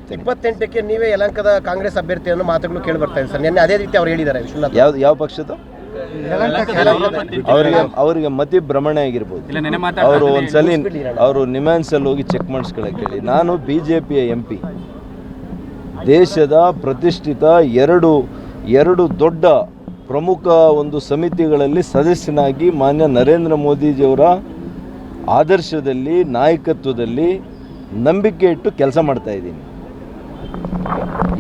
ಹೋಗ್ತೇನೆ. 28ಕ್ಕೆ ನೀವೇ ಯಲಹಂಕದ ಕಾಂಗ್ರೆಸ್ ಅಭ್ಯರ್ಥಿ ಅನ್ನೋ ಮಾತುಗಳು ಕೇಳಿ ಬರ್ತಾ ಇದೆ ಸರ್. ನಿನ್ನೆ ಅದೇ ರೀತಿ ಅವ್ರು ಹೇಳಿದ್ದಾರೆ ವಿಶ್ವನಾಥ್. ಯಾವ ಪಕ್ಷದ ಅವರಿಗೆ ಮತಿ ಭ್ರಮಣೆ ಆಗಿರ್ಬೋದು. ಅವರು ಒಂದ್ಸಲಿ ಅವರು ನಿಮ್ಯಾನ್ಸಲ್ಲಿ ಹೋಗಿ ಚೆಕ್ ಮಾಡಿಸ್ಕೊಳಕ್ಕೆ ಹೇಳಿ. ನಾನು BJPಯ MP, ದೇಶದ ಪ್ರತಿಷ್ಠಿತ ಎರಡು ದೊಡ್ಡ ಪ್ರಮುಖ ಒಂದು ಸಮಿತಿಗಳಲ್ಲಿ ಸದಸ್ಯನಾಗಿ ಮಾನ್ಯ ನರೇಂದ್ರ ಮೋದಿಜಿಯವರ ಆದರ್ಶದಲ್ಲಿ ನಾಯಕತ್ವದಲ್ಲಿ ನಂಬಿಕೆ ಇಟ್ಟು ಕೆಲಸ ಮಾಡ್ತಾ ಇದ್ದೀನಿ.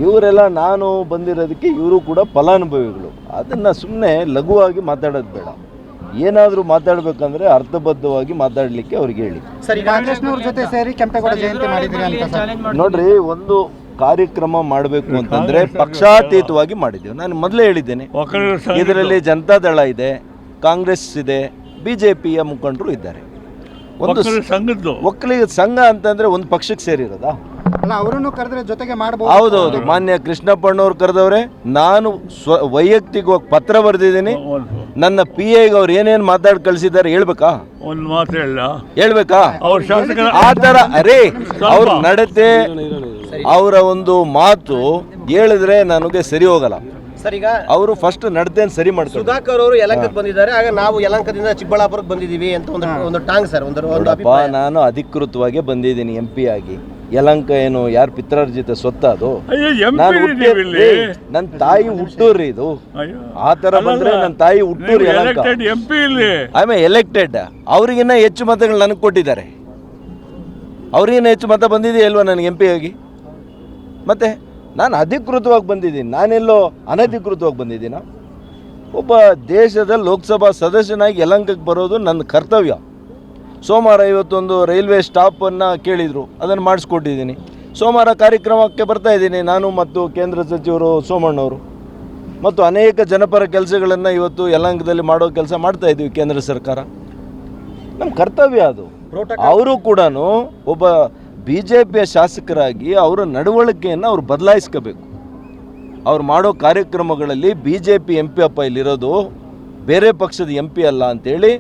ಇವರೆಲ್ಲ ನಾನು ಬಂದಿರೋದಕ್ಕೆ ಇವರು ಕೂಡ ಫಲಾನುಭವಿಗಳು. ಅದನ್ನು ಸುಮ್ಮನೆ ಲಘುವಾಗಿ ಮಾತಾಡೋದು ಬೇಡ. ಏನಾದರೂ ಮಾತಾಡಬೇಕಂದ್ರೆ ಅರ್ಥಬದ್ಧವಾಗಿ ಮಾತಾಡಲಿಕ್ಕೆ ಅವ್ರಿಗೆ ಹೇಳಿ. ಕಾಂಗ್ರೆಸ್ನವ್ರ ಜೊತೆ ಸೇರಿ ಕೆಂಪೇಗೌಡ ಜಯಂತಿ ಮಾಡಿದ್ದೀರಿ ಅಂತ ನೋಡ್ರಿ, ಒಂದು ಕಾರ್ಯಕ್ರಮ ಮಾಡಬೇಕು ಅಂತಂದರೆ ಪಕ್ಷಾತೀತವಾಗಿ ಮಾಡಿದ್ದೇವೆ. ನಾನು ಮೊದಲೇ ಹೇಳಿದ್ದೇನೆ, ಇದರಲ್ಲಿ ಜನತಾದಳ ಇದೆ, ಕಾಂಗ್ರೆಸ್ ಇದೆ, BJPಯ ಮುಖಂಡರು ಇದ್ದಾರೆ. ಒಂದು ಒಕ್ಕಲಿಗ ಸಂಘ ಅಂತಂದರೆ ಒಂದು ಪಕ್ಷಕ್ಕೆ ಸೇರಿರೋದಾ? ಅವರನ್ನು ಕರೆದ್ರೆ ಜೊತೆಗೆ ಮಾಡಬಹುದು. ಹೌದೌದು, ಮಾನ್ಯ ಕೃಷ್ಣಪ್ಪಣ್ಣವ್ರು ಕರೆದವ್ರೆ. ನಾನು ವೈಯಕ್ತಿಕವಾಗಿ ಪತ್ರ ಬರೆದಿದ್ದೀನಿ. ನನ್ನ PAಗೆ ಅವ್ರು ಏನೇನು ಮಾತಾಡಿ ಕಳಿಸಿದ್ದಾರೆ ಹೇಳ್ಬೇಕಾ? ಒಂದು ಮಾತು ಹೇಳ್ಬೇಕಾ? ಆ ಥರ ಅರೇ ಅವ್ರ ನಡತೆ, ಅವರ ಒಂದು ಮಾತು ಹೇಳಿದ್ರೆ ನನಗೆ ಸರಿ ಹೋಗಲ್ಲ. ಸರ್, ಈಗ ಅವರು ಫಸ್ಟ್ ನಡತೆಯನ್ನು ಸರಿ ಮಾಡ್ತಾರೆ. ಸುಧಾಕರ್ ಅವರು ಯಲಹಂಕಕ್ಕೆ ಬಂದಿದ್ದಾರೆ, ಆಗ ನಾವು ಯಲಹಂಕದಿಂದ ಚಿಕ್ಕಬಳ್ಳಾಪುರಕ್ಕೆ ಬಂದಿದ್ದೀವಿ ಅಂತ ಒಂದು ಟಾಂಗ್ ಸರ್. ನಾನು ಅಧಿಕೃತವಾಗಿ ಬಂದಿದ್ದೀನಿ MP ಆಗಿ. ಯಲಹಂಕ ಏನು ಯಾರು ಪಿತ್ರಾರ್ಜಿತ ಸ್ವತ್ತ? ಅದು ನನ್ನ ತಾಯಿ ಹುಟ್ಟೂರ್ರಿ. ಇದು ಆ ಥರ ಬಂದ್ರೆ ನನ್ನ ತಾಯಿ ಹುಟ್ಟೂರು ಯಲಹಂಕ. ಆಮೇಲೆ ಎಲೆಕ್ಟೆಡ್, ಅವ್ರಿಗಿನ್ನ ಹೆಚ್ಚು ಮತಗಳು ನನಗೆ ಕೊಟ್ಟಿದ್ದಾರೆ. ಅವ್ರಿಗಿನ್ನ ಹೆಚ್ಚು ಮತ ಬಂದಿದೆಯಾ ಇಲ್ವಾ ನನಗೆ MP ಆಗಿ? ಮತ್ತೆ ನಾನು ಅಧಿಕೃತವಾಗಿ ಬಂದಿದ್ದೀನಿ, ನಾನೆಲ್ಲೋ ಅನಧಿಕೃತವಾಗಿ ಬಂದಿದ್ದೀನ? ಒಬ್ಬ ದೇಶದ ಲೋಕಸಭಾ ಸದಸ್ಯನಾಗಿ ಯಲಹಂಕಕ್ಕೆ ಬರೋದು ನನ್ನ ಕರ್ತವ್ಯ. ಸೋಮವಾರ ಇವತ್ತೊಂದು ರೈಲ್ವೆ ಸ್ಟಾಪನ್ನು ಕೇಳಿದರು, ಅದನ್ನು ಮಾಡಿಸ್ಕೊಟ್ಟಿದ್ದೀನಿ. ಸೋಮವಾರ ಕಾರ್ಯಕ್ರಮಕ್ಕೆ ಬರ್ತಾಯಿದ್ದೀನಿ ನಾನು ಮತ್ತು ಕೇಂದ್ರ ಸಚಿವರು ಸೋಮಣ್ಣವರು ಮತ್ತು ಅನೇಕ ಜನಪರ ಕೆಲಸಗಳನ್ನು ಇವತ್ತು ಯಲಹಂಕದಲ್ಲಿ ಮಾಡೋ ಕೆಲಸ ಮಾಡ್ತಾಯಿದ್ದೀವಿ. ಕೇಂದ್ರ ಸರ್ಕಾರ ನಮ್ಮ ಕರ್ತವ್ಯ ಅದು. ಅವರು ಕೂಡ ಒಬ್ಬ BJPಯ ಶಾಸಕರಾಗಿ ಅವರ ನಡವಳಿಕೆಯನ್ನು ಅವ್ರು ಬದಲಾಯಿಸ್ಕೋಬೇಕು. ಅವ್ರು ಮಾಡೋ ಕಾರ್ಯಕ್ರಮಗಳಲ್ಲಿ BJP MP ಅಪ್ಪ ಇಲ್ಲಿರೋದು, ಬೇರೆ ಪಕ್ಷದ MP ಅಲ್ಲ ಅಂತೇಳಿ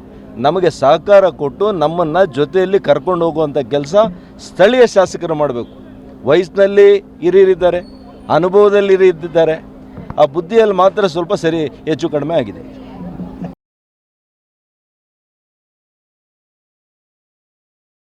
ನಮಗೆ ಸಹಕಾರ ಕೊಟ್ಟು ನಮ್ಮನ್ನು ಜೊತೆಯಲ್ಲಿ ಕರ್ಕೊಂಡು ಹೋಗುವಂಥ ಕೆಲಸ ಸ್ಥಳೀಯ ಶಾಸಕರು ಮಾಡಬೇಕು. ವಯಸ್ಸಿನಲ್ಲಿ ಹಿರಿಯರಿದ್ದಾರೆ, ಅನುಭವದಲ್ಲಿ ಹಿರಿಯರಿದ್ದಾರೆ. ಆ ಬುದ್ಧಿಯಲ್ಲಿ ಮಾತ್ರ ಸ್ವಲ್ಪ ಹೆಚ್ಚು ಕಡಿಮೆ ಆಗಿದೆ.